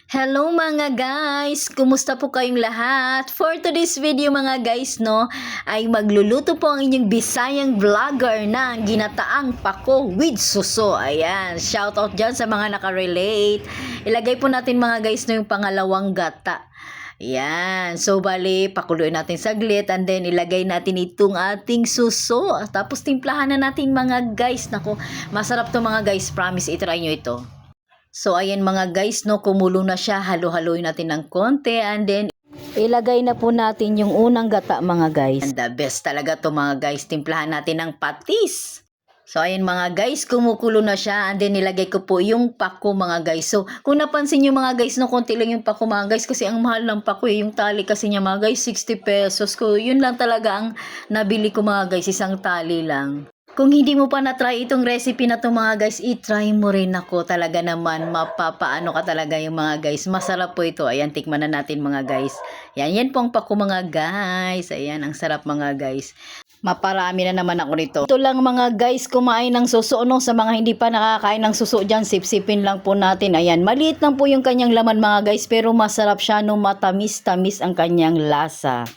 Hello mga guys! Kumusta po kayong lahat? For today's video mga guys, ay magluluto po ang inyong Bisayang vlogger ng ginataang pako with suso. Ayan, shoutout dyan sa mga nakarelate. Ilagay po natin mga guys yung pangalawang gata. Ayan, so bali, pakuluin natin saglit and then ilagay natin itong ating suso. Tapos timplahan na natin mga guys. Nako, masarap to mga guys, promise, itry nyo ito. So, ayan mga guys, kumulo na siya. Halo-haloy natin ng konti and then ilagay na po natin yung unang gata mga guys. And the best talaga to mga guys. Timplahan natin ng patis. So, ayan mga guys, kumukulo na siya and then nilagay ko po yung pako mga guys. So, kung napansin nyo mga guys, konti lang yung pako mga guys kasi ang mahal ng pako yung tali kasi niya mga guys, 60 pesos ko. Yun lang talaga ang nabili ko mga guys, isang tali lang. Kung hindi mo pa na-try itong recipe na to mga guys, i-try mo rin ako. Talaga naman, mapapaano ka talaga yung mga guys. Masarap po ito. Ayan, tikman na natin mga guys. Yan po ang pako mga guys. Ayan, ang sarap mga guys. Maparami na naman ako nito. Ito lang mga guys, kumain ng suso. Sa mga hindi pa nakakain ng suso dyan, sipsipin lang po natin. Ayan, maliit lang po yung kanyang laman mga guys. Pero masarap siya, matamis-tamis ang kanyang lasa.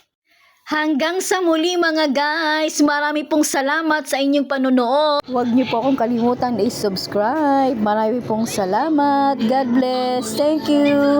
Hanggang sa muli mga guys, marami pong salamat sa inyong panunood. Huwag niyo po akong kalimutan i-subscribe. Marami pong salamat. God bless. Thank you.